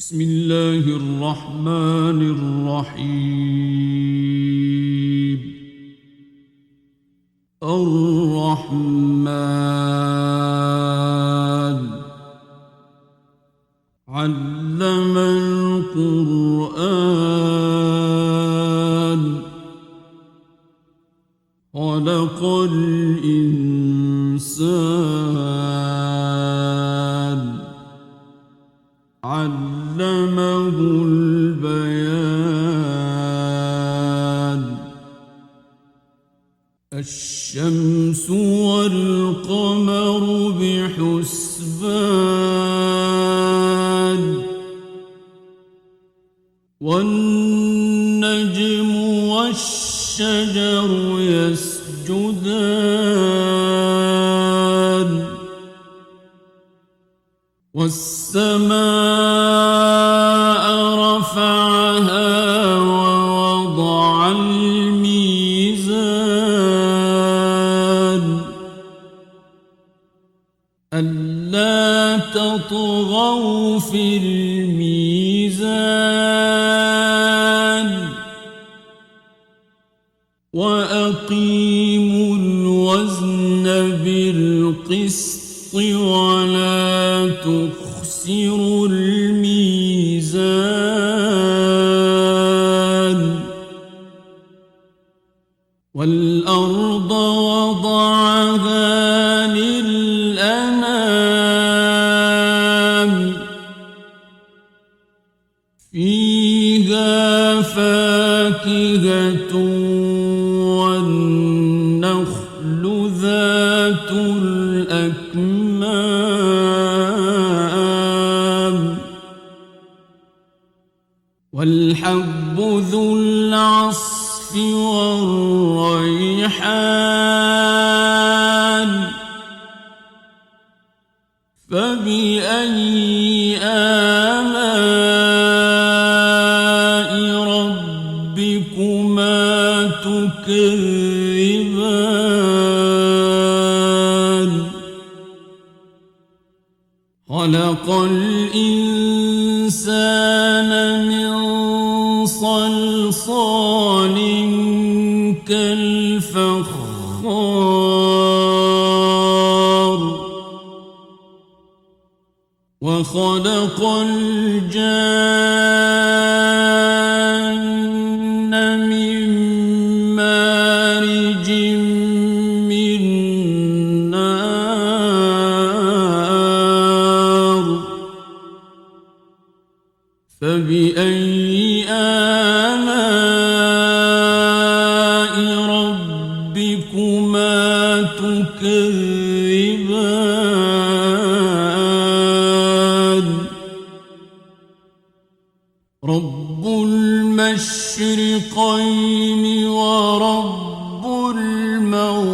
بسم الله الرحمن الرحيم. الرحمن علم القرآن خلق الإنسان علمه البيان. الشمس والقمر بحسبان والنجم والشجر يسجدان والسماء رفعها ووضع الميزان ألا تطغوا في الميزان وأقيموا الوزن بالقسط ولا تخسروا الميزان والأرض وضعها للأنام فيها فاكهة والنخل ذات الأكمام والحب ذو العصف والريحان فبأي آلاء ربكما تكذبان خلق الإنسان من صلصال كالفخار وخلق الجان من مارج من نار فبأي آلاء ربكما تكذبان رب المشرقين ورب المغربين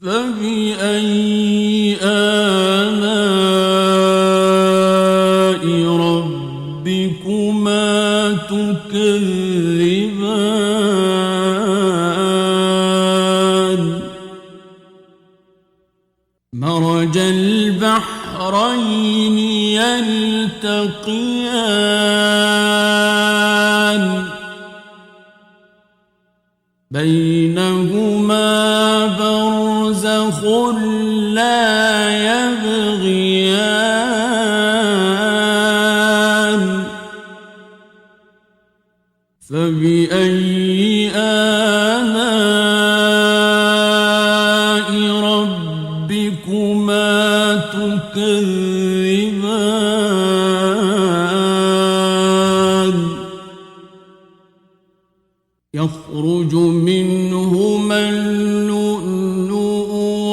فبأي آلاء ربكما تكذبان مرج البحرين يلتقيان بينهما برزخ لا يبغيان فبأي آلاء ربكما تكذبان يخرج منهما اللؤلؤ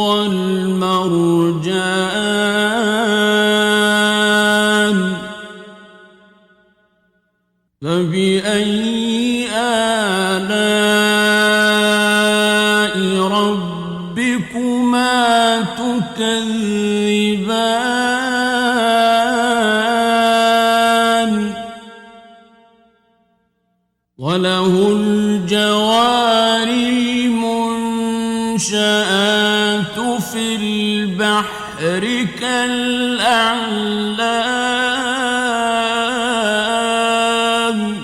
والمرجان فبأي آلاء ربكما تكذبان وله الجوار المنشآت في البحر كالأعلام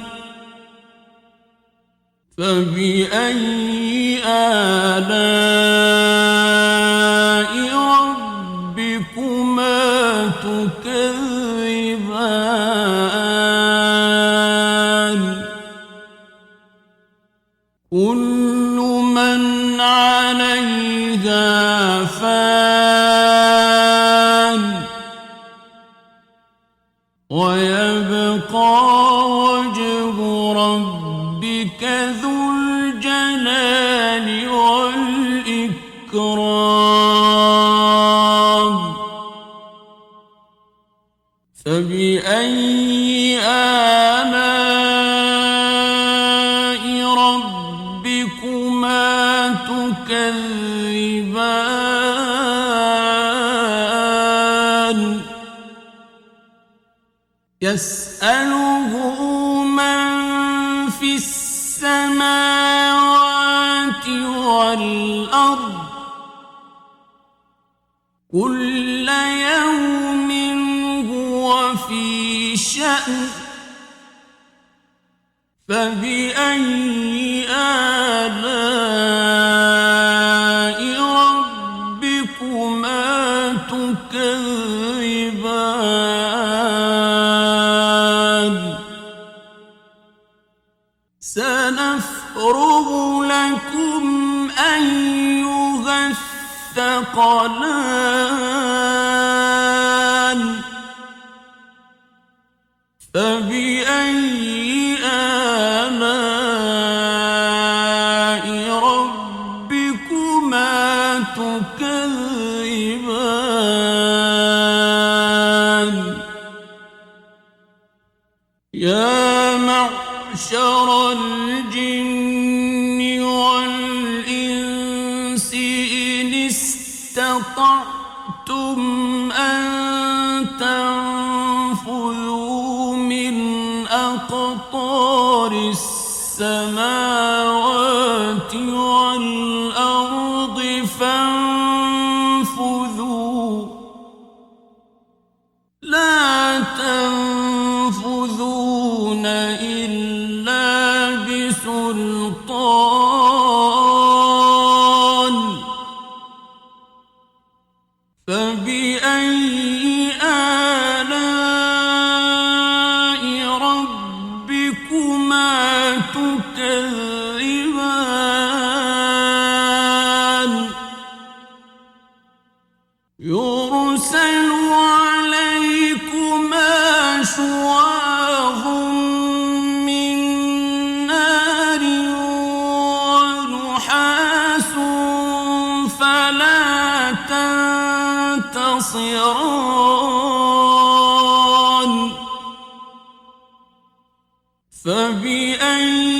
فبأي آلاء ربكما تكذبان كل من عليها فان ويبقى وجه ربك ذو الجلال والإكرام فبأي آلاء ربكما تكذبان يسأله من في السماوات والأرض كل يوم هو في شأن فبأي آلاء ربكما تكذبان سنفرغ لكم أيها الثقلان فبأي آلاء ربكما تكذبان يا معشر الجن والإنس إن استطعتم أن تنفذوا من أقطار السماوات والأرض فانفذوا لا تنفذون إلا بسلطان فبأي آلاء ربكما تكذبان يرسل عليكما شواظ من نار ونحاس فلا تنتصران فبأي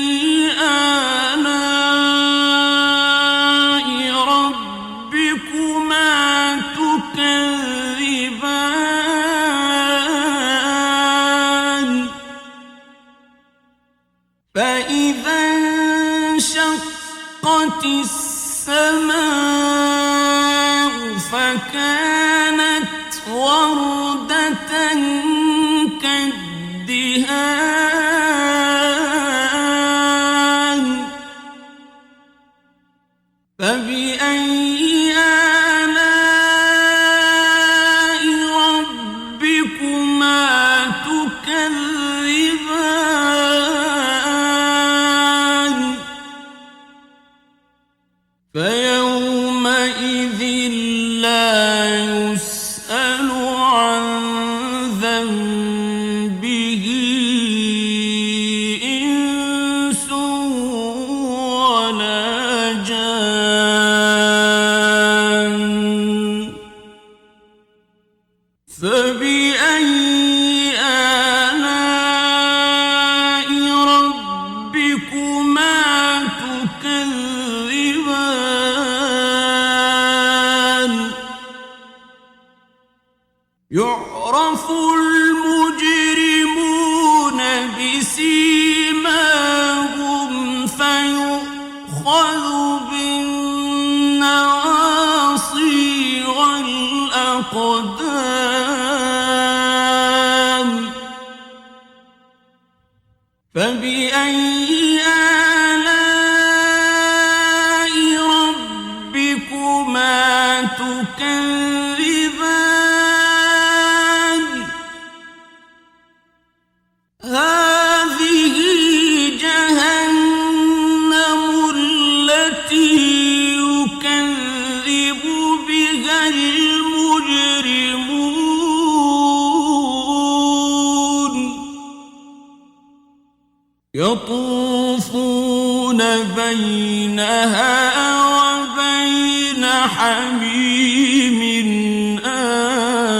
آلاء ربكما تكذبان فإذا انشقت السماء فكانت وردة كالدهان فبأي آلاء ربكما تكذبان فيومئذ لا يسأل عن ذنبه إنس ولا جان فبأي آلاء ربكما تكذبان يعرف المجرمون بسيماهم فيؤخذ بالنواصي الأقدام فبأي آلاء ربكما تكذبان هذه جهنم التي يكذب بها المجرمون يطوفون بينها وبين حميم آن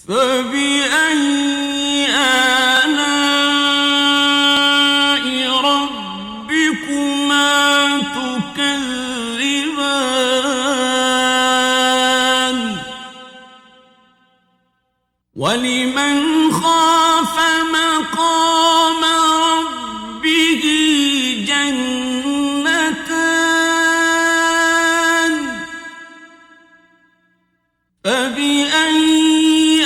فبأي آلاء ربكما تكذبان ولمن خاف مقام ربه جنتان فبأي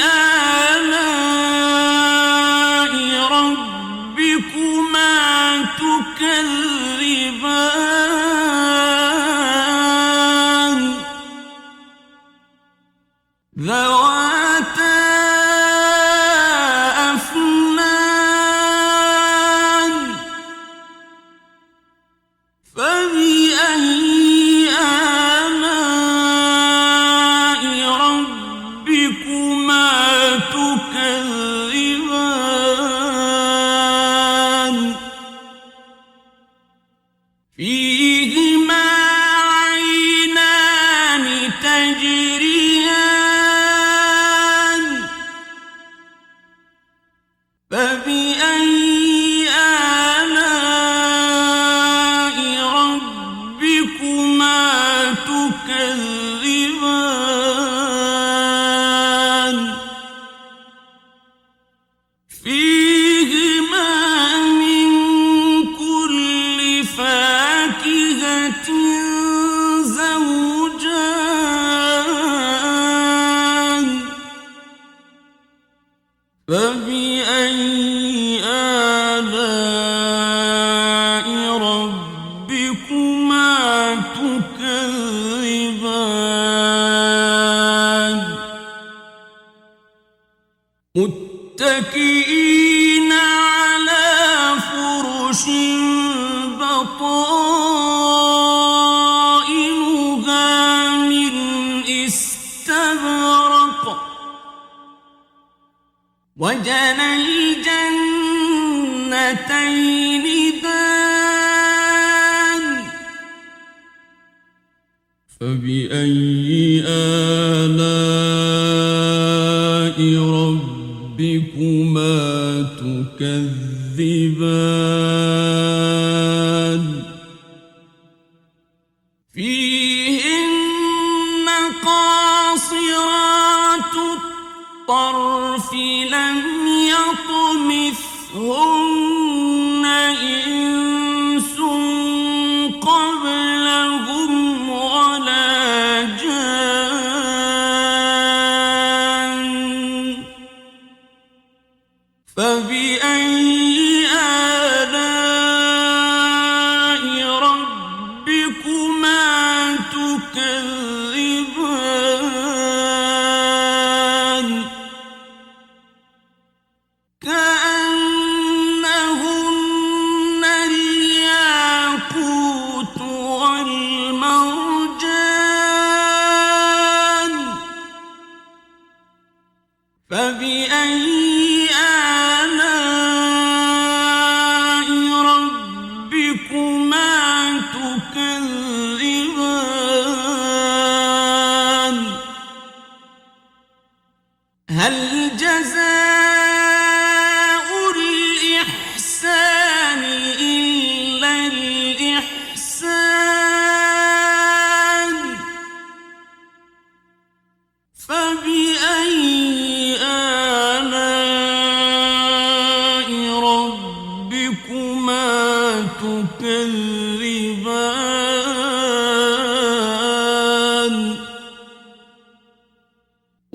آلاء ربكما تكذبان ذواتا أفنان فبأي آلاء ربكما تكذبان فيهما عينان تجريان فبأي آلاء ربكما تكذبان فيهما من كل فاكهة زوجان فبأي آلاء ربكما تكذبان متكئين على فرش بطائنها من استبرق وجنى الجنتين دان فبأي آلاء ربكما تكذبان فيهن قاصرات الطرف لم يطمثهن إنس قبلهم ولا جان فبأي آلاء ربكما تكذبان كأنهن الياقوت والمرجان فبأي آلاء ربكما تكذبان هل جزاء الإحسان إلا الإحسان فبأي آلاء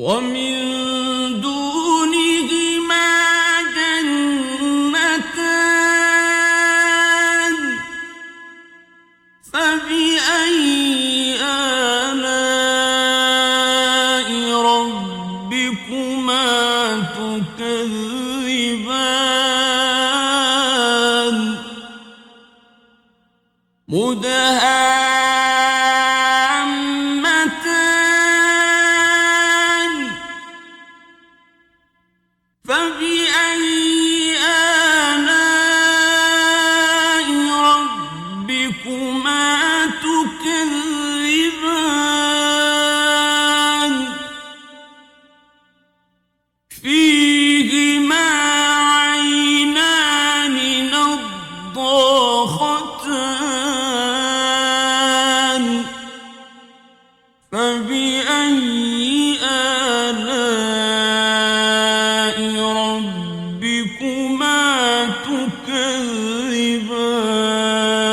ومن دونهما جنتان فبأي آلاء ربكما تكذبان مدهامتان فبأي آلاء ربكما تكذبان فيهما عينان نضاختان فبأي آلاء ربكما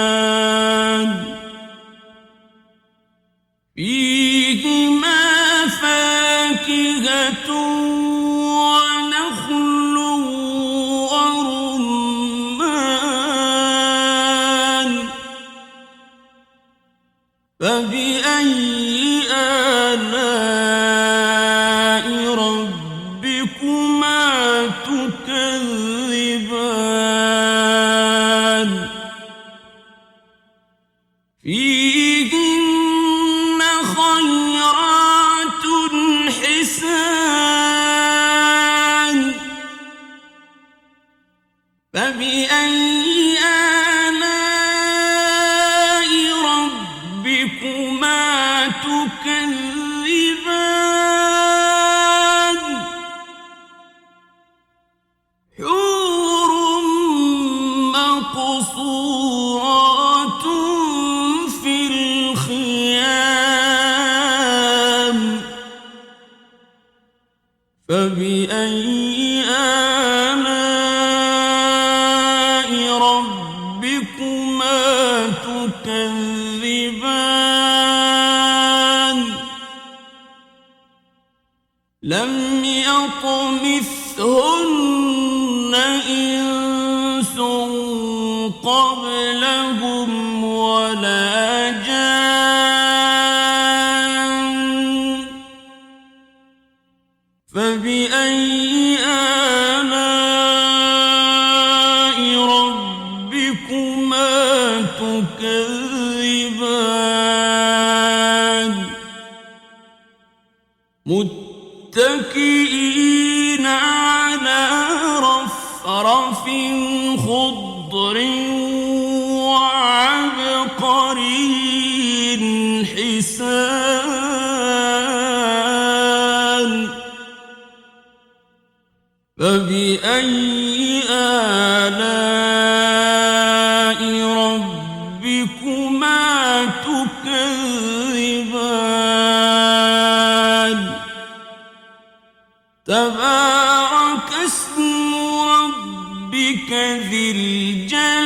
تكذبان فيهما فاكهة ونخل ورمان فبأي آلاء ربكما تكذبان فيهن خيرات حسان فبأي آلاء ربكما تكذبان حور مقصورات في الخيام فبأي آلاء ربكما تكذبان لم يطمثهن إنس قبلهم ولا جان فبأي آلاء ربكما تكذبان متكئين على رفرف خضر وعبقري حسان فبأي آلاء ربكما تكذبان تبارك اسم ربك ذي الجلال